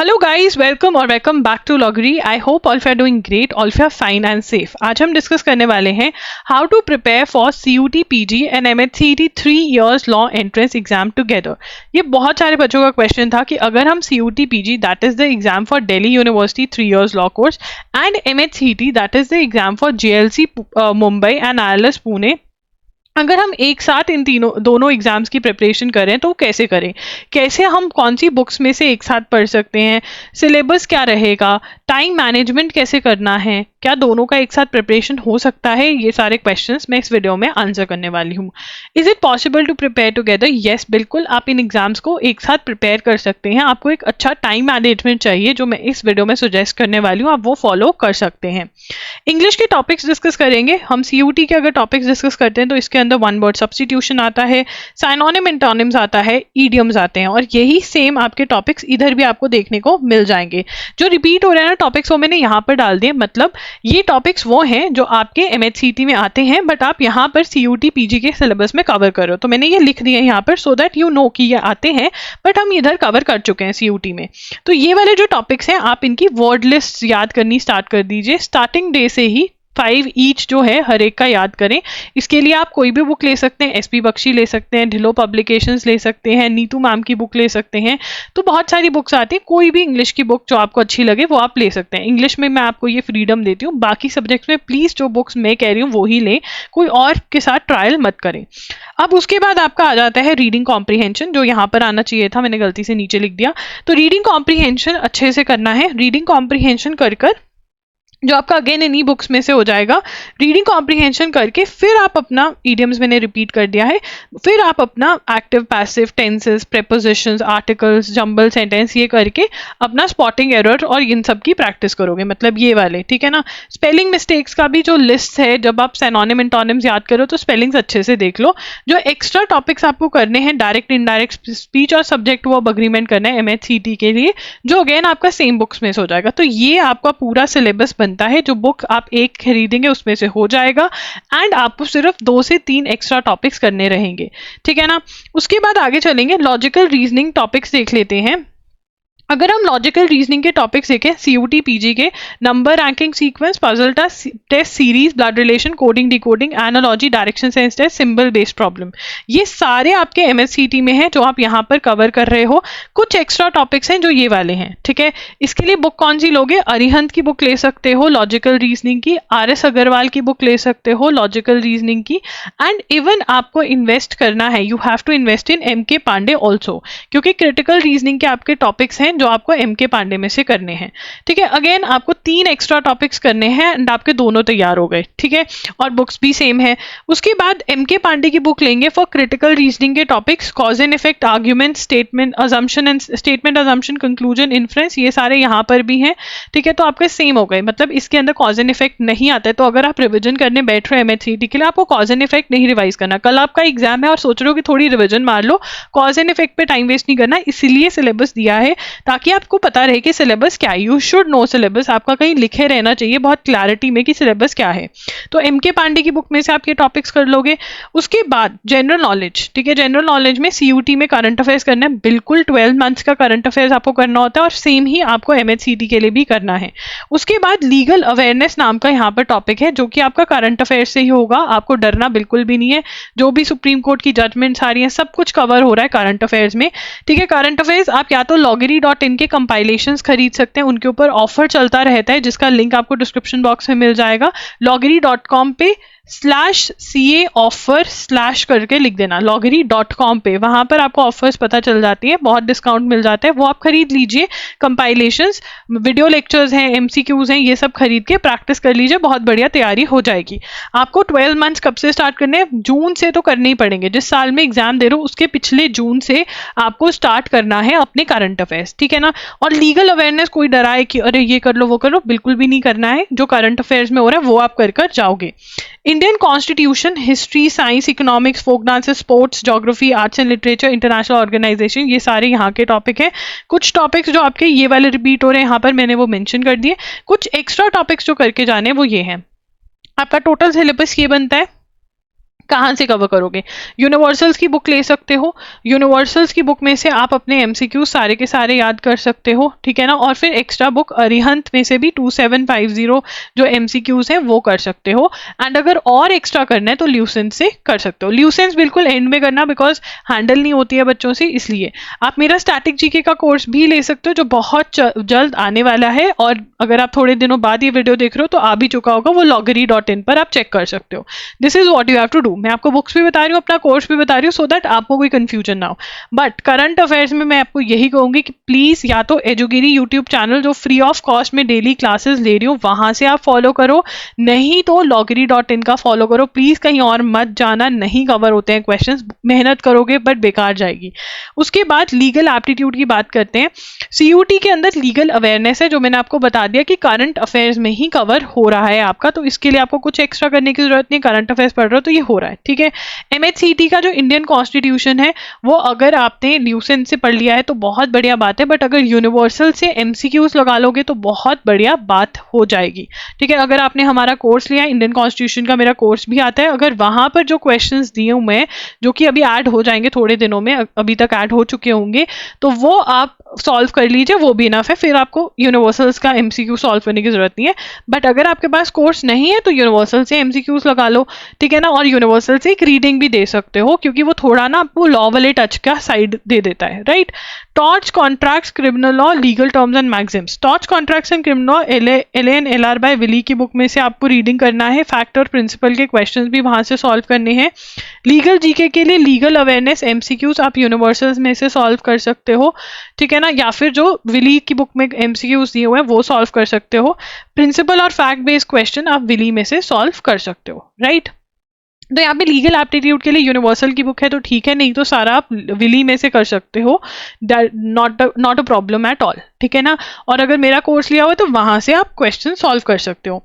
Hello guys, welcome और welcome back to लॉगरी। I hope all of you are doing great, all of you are fine and safe. आज हम discuss करने वाले हैं how to prepare for CUT PG and MHCET 3 years law entrance exam together. ये बहुत सारे बच्चों का क्वेश्चन था कि अगर हम CUT PG that is the exam for Delhi university 3 years law course and MHCET that is the exam for JLC Mumbai and ILS Pune, अगर हम एक साथ इन दोनों एग्जाम्स की प्रिपरेशन करें तो कैसे करें, कैसे हम कौन सी बुक्स में से एक साथ पढ़ सकते हैं, सिलेबस क्या रहेगा, टाइम मैनेजमेंट कैसे करना है, क्या दोनों का एक साथ प्रिपरेशन हो सकता है, ये सारे क्वेश्चंस मैं इस वीडियो में आंसर करने वाली हूँ। Is it possible to prepare together? Yes, बिल्कुल आप इन एग्जाम्स को एक साथ प्रिपेयर कर सकते हैं। आपको एक अच्छा टाइम मैनेजमेंट चाहिए जो मैं इस वीडियो में सुजेस्ट करने वाली हूँ, आप वो फॉलो कर सकते हैं। इंग्लिश के टॉपिक्स डिस्कस करेंगे हम। CUT के अगर टॉपिक्स डिस्कस करते हैं तो इसके अंदर वन वर्ड सब्स्टिट्यूशन आता है, साइनोनिम एंटोनिम्स आता है, ईडियम्स आते हैं, और यही सेम आपके टॉपिक्स इधर भी आपको देखने को मिल जाएंगे। जो रिपीट हो रहे हैं ना टॉपिक्स वो मैंने यहाँ पर डाल दिए, मतलब ये टॉपिक्स वो हैं जो आपके MHCET में आते हैं बट आप यहाँ पर CUT PG के सिलेबस में कवर करो। तो मैंने ये लिख दिया यहाँ पर सो दैट यू नो कि ये आते हैं बट हम इधर कवर कर चुके हैं CUT में। तो ये वाले जो टॉपिक्स हैं आप इनकी वर्ड लिस्ट याद करनी स्टार्ट कर दीजिए। स्टार्टिंग डे से ही 5 ईच जो है हर एक का याद करें। इसके लिए आप कोई भी बुक ले सकते हैं, SP बख्शी ले सकते हैं, ढिलो पब्लिकेशंस ले सकते हैं, नीतू मैम की बुक ले सकते हैं। तो बहुत सारी बुक्स आती हैं, कोई भी इंग्लिश की बुक जो आपको अच्छी लगे वो आप ले सकते हैं। इंग्लिश में मैं आपको ये फ्रीडम देती हूँ, बाकी सब्जेक्ट्स में प्लीज जो बुक्स मैं कह रही हूँ वो ही लें, कोई और के साथ ट्रायल मत करें। अब उसके बाद आपका आ जाता है रीडिंग कॉम्प्रीहेंशन, जो यहाँ पर आना चाहिए था, मैंने गलती से नीचे लिख दिया। तो रीडिंग कॉम्प्रीहेंशन अच्छे से करना है। रीडिंग कॉम्प्रीहेंशन कर जो आपका अगेन इन्हीं बुक्स में से हो जाएगा। रीडिंग कॉम्प्रीहेंशन करके फिर आप अपना इडियम्स मैंने रिपीट कर दिया है, फिर आप अपना active passive tenses, prepositions, articles, jumble sentence ये करके अपना स्पॉटिंग एरर और इन सब की प्रैक्टिस करोगे, मतलब ये वाले, ठीक है ना। स्पेलिंग मिस्टेक्स का भी जो लिस्ट है, जब आप सिनोनिम एंटोनिम्स याद करो तो स्पेलिंग्स अच्छे से देख लो। जो एक्स्ट्रा टॉपिक्स आपको करने हैं, डायरेक्ट इनडायरेक्ट स्पीच और सब्जेक्ट वर्ब अग्रीमेंट करना है MHCET के लिए, जो अगेन आपका सेम बुक्स में से हो जाएगा। तो ये आपका पूरा सिलेबस है। जो बुक आप एक खरीदेंगे उसमें से हो जाएगा एंड आपको सिर्फ 2 से 3 एक्स्ट्रा टॉपिक्स करने रहेंगे, ठीक है ना। उसके बाद आगे चलेंगे, लॉजिकल रीजनिंग टॉपिक्स देख लेते हैं। अगर हम लॉजिकल रीजनिंग के टॉपिक्स देखें CUT PG के, number ranking sequence, puzzle test series, blood relation, coding decoding, analogy, direction sense test, symbol based problem, ये सारे आपके MHCET में हैं जो आप यहाँ पर कवर कर रहे हो। कुछ एक्स्ट्रा टॉपिक्स हैं जो ये वाले हैं, ठीक है। इसके लिए बुक कौन सी लोगे? अरिहंत की बुक ले सकते हो लॉजिकल रीजनिंग की, RS अग्रवाल की बुक ले सकते हो लॉजिकल रीजनिंग की, एंड इवन आपको इन्वेस्ट करना है, you have to invest in MK Pandey also, क्योंकि क्रिटिकल रीजनिंग के आपके टॉपिक्स हैं जो आपको MK पांडे में से करने हैं, ठीक है। अगेन आपको 3 एक्स्ट्रा टॉपिक्स करने हैं एंड आपके दोनों तैयार हो गए, ठीक है, और बुक्स भी सेम है। उसके बाद MK पांडे की बुक लेंगे फॉर क्रिटिकल रीजनिंग के topics, cause and effect, argument, statement assumption and statement assumption, conclusion, inference, ये सारे यहाँ पर भी हैं, ठीक है। तो आपके सेम हो गए, मतलब इसके अंदर कॉज एंड इफेक्ट नहीं आता है। तो अगर आप रिविजन करने बैठ रहे हो MHCET के लिए, आपको कॉज एंड इफेक्ट नहीं रिवाइज करना। कल आपका एग्जाम है और सोच रहे हो कि थोड़ी रिविजन मार लो, कॉज एंड इफेक्ट पे टाइम वेस्ट नहीं करना, इसीलिए सिलेबस दिया है ताकि आपको पता रहे कि सिलेबस क्या है। यू शुड नो सिलेबस, आपका कहीं लिखे रहना चाहिए बहुत क्लैरिटी में कि सिलेबस क्या है। तो MK पांडे की बुक में से आप ये टॉपिक्स कर लोगे। उसके बाद जनरल नॉलेज, ठीक है, जनरल नॉलेज में CUT में करंट अफेयर्स करना है, बिल्कुल 12 मंथ्स का करंट अफेयर्स आपको करना होता है और सेम ही आपको MHCET के लिए भी करना है। उसके बाद लीगल अवेयरनेस नाम का यहाँ पर टॉपिक है जो कि आपका करंट अफेयर्स से ही होगा, आपको डरना बिल्कुल भी नहीं है। जो भी सुप्रीम कोर्ट की जजमेंट्स आ रही हैं सब कुछ कवर हो रहा है करंट अफेयर्स में, ठीक है। करंट अफेयर्स आप या तो loggery.in के कंपाइलेशंस खरीद सकते हैं, उनके ऊपर ऑफर चलता रहता है जिसका लिंक आपको डिस्क्रिप्शन बॉक्स में मिल जाएगा। loggery.com पे /CA ऑफर / करके लिख देना loggery.com पे, वहां पर आपको ऑफर्स पता चल जाती है, बहुत डिस्काउंट मिल जाता है, वो आप खरीद लीजिए। कंपाइलेशंस, वीडियो लेक्चर्स हैं, MCQs हैं, ये सब खरीद के प्रैक्टिस कर लीजिए, बहुत बढ़िया तैयारी हो जाएगी। आपको 12 मंथ्स कब से स्टार्ट करने हैं? जून से तो करने ही पड़ेंगे, जिस साल में एग्जाम दे रहे हो उसके पिछले जून से आपको स्टार्ट करना है अपने करंट अफेयर्स, ठीक है ना। और लीगल अवेयरनेस, कोई डराए कि अरे ये कर लो वो कर लो, बिल्कुल भी नहीं करना है। जो करंट अफेयर्स में हो रहा है वो आप कर जाओगे। Indian constitution, history, science, economics, folk dances, sports, geography, arts and literature, international organisation, ये सारे यहाँ के टॉपिक हैं। कुछ टॉपिक्स जो आपके ये वाले रिपीट हो रहे हैं यहाँ पर मैंने वो मेंशन कर दिए। कुछ एक्स्ट्रा टॉपिक्स जो करके जाने वो ये हैं। आपका टोटल सिलेबस ये बनता है कहाँ से कवर करोगे? यूनिवर्सल्स की बुक ले सकते हो, यूनिवर्सल्स की बुक में से आप अपने एमसीक्यू सारे के सारे याद कर सकते हो, ठीक है ना। और फिर एक्स्ट्रा बुक अरिहंत में से भी 2750 जो एमसीक्यूज हैं वो कर सकते हो। एंड अगर और एक्स्ट्रा करना है तो ल्यूसेंस से कर सकते हो। ल्यूसेंस बिल्कुल एंड में करना, बिकॉज हैंडल नहीं होती है बच्चों से, इसलिए। आप मेरा स्टैटिक जीके का कोर्स भी ले सकते हो जो बहुत जल्द आने वाला है, और अगर आप थोड़े दिनों बाद ये वीडियो देख रहे हो तो आ भी चुका होगा, वो loggery.in पर आप चेक कर सकते हो। This is what you have to do. मैं आपको बुक्स भी बता रही हूँ, अपना कोर्स भी बता रही हूँ, सो दैट आपको कोई कंफ्यूजन ना हो। बट करंट अफेयर्स में मैं आपको यही कहूंगी कि प्लीज या तो एजुगिरी यूट्यूब चैनल जो फ्री ऑफ कॉस्ट में डेली क्लासेस ले रही हूँ वहां से आप फॉलो करो, नहीं तो loggery.in का फॉलो करो। प्लीज कहीं और मत जाना, नहीं कवर होते हैं क्वेश्चंस, मेहनत करोगे बट बेकार जाएगी। उसके बाद लीगल एप्टीट्यूड की बात करते हैं। सीयूटी के अंदर लीगल अवेयरनेस है, जो मैंने आपको बता दिया कि करंट अफेयर्स में ही कवर हो रहा है आपका, तो इसके लिए आपको कुछ एक्स्ट्रा करने की जरूरत नहीं। करंट अफेयर्स पढ़ रहे हो तो ये हो रहा है, ठीक है। एमएचसीटी का जो इंडियन कॉन्स्टिट्यूशन है वो अगर आपने ल्यूसेंट से पढ़ लिया है तो बहुत बढ़िया बात है, बट अगर यूनिवर्सल से एमसीक्यूज लगा लोगे तो बहुत बढ़िया बात हो जाएगी, ठीक है। अगर आपने हमारा कोर्स लिया, इंडियन कॉन्स्टिट्यूशन का मेरा कोर्स भी आता है, अगर वहां पर जो क्वेश्चंस दिए हुए हैं जो कि अभी ऐड हो जाएंगे थोड़े दिनों में, अभी तक ऐड हो चुके होंगे, तो वो आप सॉल्व कर लीजिए, वो भी इनफ है। फिर आपको यूनिवर्सल्स का एमसीक्यू सॉल्व करने की जरूरत नहीं है। बट अगर आपके पास कोर्स नहीं है तो यूनिवर्सल से एमसीक्यूज लगा लो, ठीक है ना। और यूनिवर्सल से एक रीडिंग भी दे सकते हो, क्योंकि वो थोड़ा ना आपको लॉ वाले टच का साइड दे देता है, right. Torts contracts, criminal law, legal terms and maxims. Torts contracts and criminal law LA&LR by Wiley की बुक में से आपको रीडिंग करना है। फैक्ट और प्रिंसिपल के क्वेश्चंस भी वहां से सॉल्व करने हैं। लीगल जीके के लिए लीगल अवेयरनेस एमसीक्यूज आप यूनिवर्सल्स में से सॉल्व कर सकते हो, ठीक है ना, या फिर जो विली की बुक में एमसीक्यूज दिए हुए हैं वो सॉल्व कर सकते हो। प्रिंसिपल और फैक्ट बेस्ड क्वेश्चन आप विली में से सॉल्व कर सकते हो, राइट। तो यहाँ पे लीगल एप्टीट्यूड के लिए यूनिवर्सल की बुक है तो ठीक है, नहीं तो सारा आप विली में से कर सकते हो, not a problem at all, ठीक है ना। और अगर मेरा कोर्स लिया हुआ है तो वहां से आप क्वेश्चन सॉल्व कर सकते हो।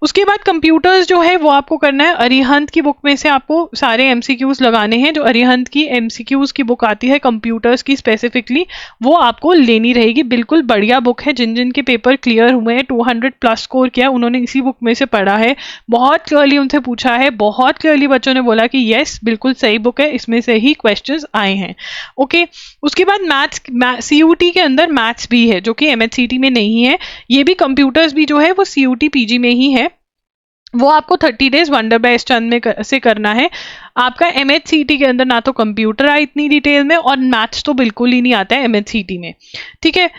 उसके बाद कंप्यूटर्स जो है वो आपको करना है, अरिहंत की बुक में से आपको सारे एमसीक्यूज लगाने हैं। जो अरिहंत की एमसीक्यूज की बुक आती है कंप्यूटर्स की स्पेसिफिकली, वो आपको लेनी रहेगी। बिल्कुल बढ़िया बुक है, जिन जिन के पेपर क्लियर हुए हैं 200+ स्कोर किया उन्होंने इसी बुक में से पढ़ा है। बहुत क्लियरली उनसे पूछा है, बहुत क्लियरली बच्चों ने बोला कि यस बिल्कुल सही बुक है, इसमें से ही क्वेश्चंस आए हैं, ओके। उसके बाद मैथ्स, सीयूटी के अंदर मैथ्स भी है जो कि एमएचसीटी में नहीं है। ये भी कंप्यूटर्स भी जो है वो सीयूटी पीजी में ही है, वो आपको 30 डेज वंडर बेस्ट चंद में से करना है। आपका एमएचसीटी के अंदर ना तो कंप्यूटर आए इतनी डिटेल में, और मैथ्स तो बिल्कुल ही नहीं आता है एमएचसीटी में, ठीक है।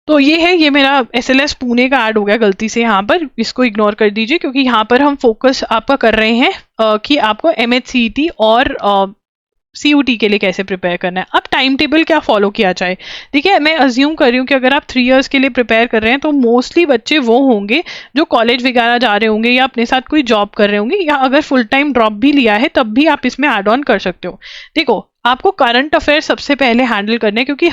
तो ये है, ये मेरा एसएलएस पुणे का ऐड हो गया गलती से यहाँ पर, इसको इग्नोर कर दीजिए, क्योंकि यहाँ पर हम फोकस आपका कर रहे हैं कि आपको एमएचसीटी और सीयूटी के लिए कैसे प्रिपेयर करना है। अब टाइम टेबल क्या फॉलो किया जाए, देखिए मैं अज्यूम कर रही हूँ कि अगर आप 3 इयर्स के लिए प्रिपेयर कर रहे हैं तो मोस्टली बच्चे वो होंगे जो कॉलेज वगैरह जा रहे होंगे या अपने साथ कोई जॉब कर रहे होंगे, या अगर फुल टाइम ड्रॉप भी लिया है तब भी आप इसमें ऐड ऑन कर सकते हो। देखो आपको करंट अफेयर सबसे पहले हैंडल करने हैं, क्योंकि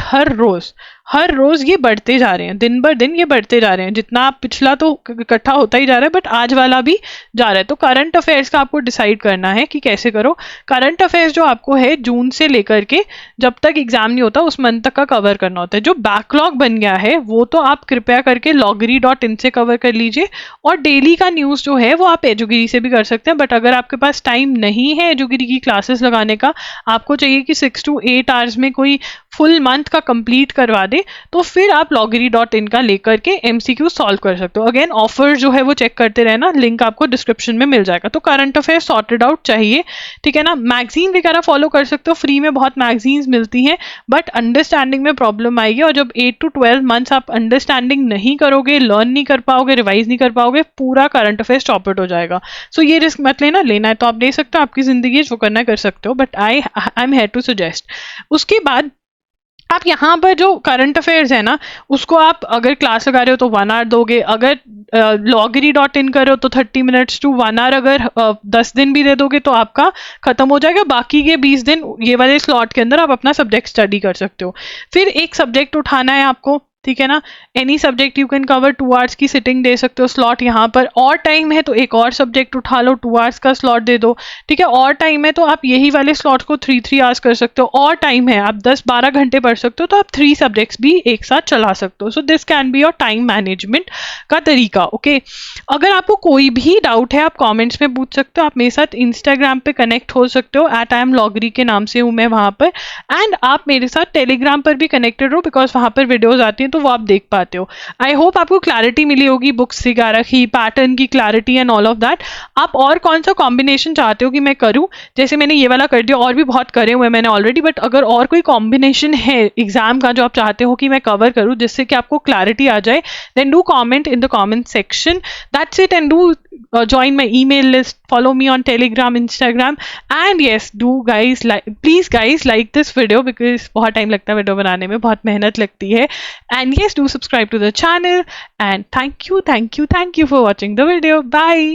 हर रोज ये बढ़ते जा रहे हैं, दिन बर दिन ये बढ़ते जा रहे हैं। जितना आप पिछला तो इकट्ठा होता ही जा रहा है, बट आज वाला भी जा रहा है। तो करंट अफेयर्स का आपको डिसाइड करना है कि कैसे करो। करंट अफेयर्स जो आपको है जून से लेकर के जब तक एग्जाम नहीं होता उस मंथ तक का कवर करना होता है। जो बैकलॉग बन गया है वो तो आप कृपया करके loggery.in से कवर कर लीजिए, और डेली का न्यूज जो है वो आप एजुगिरी से भी कर सकते हैं। बट अगर आपके पास टाइम नहीं है एजुगिरी की क्लासेस लगाने का, आपको चाहिए कि 6 to 8 आवर्स में कोई फुल मंथ का कंप्लीट करवा दे, तो फिर आप loggery.in का लेकर के एमसीक्यू सॉल्व कर सकते हो। अगेन ऑफर जो है वो चेक करते रहना, लिंक आपको डिस्क्रिप्शन में मिल जाएगा। तो करंट अफेयर सॉर्टेड आउट चाहिए, ठीक है ना। मैगजीन वगैरह फॉलो कर सकते हो, फ्री में बहुत मैगजीन्स मिलती हैं, बट अंडरस्टैंडिंग में प्रॉब्लम आएगी। और जब 8 to 12 मंथ्स आप अंडरस्टैंडिंग नहीं करोगे, लर्न नहीं कर पाओगे, रिवाइज नहीं कर पाओगे, पूरा करंट अफेयर चॉपट हो जाएगा। सो ये रिस्क मत लेना, लेना है तो आप ले सकते हो, आपकी जिंदगी जो करना कर सकते हो, but I am here to suggest. उसके बाद आप यहाँ पर जो करंट अफेयर्स है ना, उसको आप अगर क्लास लगा रहे हो तो 1 आवर दोगे, अगर loggery.in कर रहे हो तो 30 मिनट्स to 1 आवर, अगर 10 दिन भी दे दोगे तो आपका खत्म हो जाएगा। बाकी के 20 दिन ये वाले स्लॉट के अंदर आप अपना सब्जेक्ट स्टडी कर सकते हो। फिर एक सब्जेक्ट उठाना है आपको, ठीक है ना। Any subject you can cover 2 hours की सिटिंग दे सकते हो स्लॉट यहाँ पर, और टाइम है तो एक और सब्जेक्ट उठा लो 2 आवर्स का स्लॉट दे दो, ठीक है। और टाइम है तो आप यही वाले स्लॉट को 3 आवर्स कर सकते हो, और टाइम है आप 10-12 घंटे पढ़ सकते हो तो आप 3 सब्जेक्ट्स भी एक साथ चला सकते हो। So this can be your time management का तरीका, ओके। अगर आपको कोई भी डाउट है आप कॉमेंट्स में पूछ सकते हो, आप मेरे साथ इंस्टाग्राम पे कनेक्ट हो सकते हो, @IamLogri के नाम से हूँ मैं वहाँ पर, एंड आप मेरे साथ टेलीग्राम पर भी कनेक्टेड हो बिकॉज वहाँ पर वीडियोज आती हैं तो वो आप देख पाते हो। आई होप आपको क्लैरिटी मिली होगी बुक्स वगैरह की, पैटर्न की clarity and all of that. आप और कौन सा कॉम्बिनेशन चाहते हो कि मैं करूँ, जैसे मैंने ये वाला कर दिया, और भी बहुत करे हुए मैंने ऑलरेडी, बट अगर और कोई कॉम्बिनेशन है एग्जाम का जो आप चाहते हो कि मैं कवर करूँ जिससे कि आपको क्लैरिटी आ जाए, then do comment in the comment section. That's it, and do join my email list, follow me on Telegram, Instagram, and yes, do guys please guys like this video because बहुत time लगता है video बनाने में, बहुत मेहनत लगती है, and yes, do subscribe to the channel, and thank you for watching the video. Bye.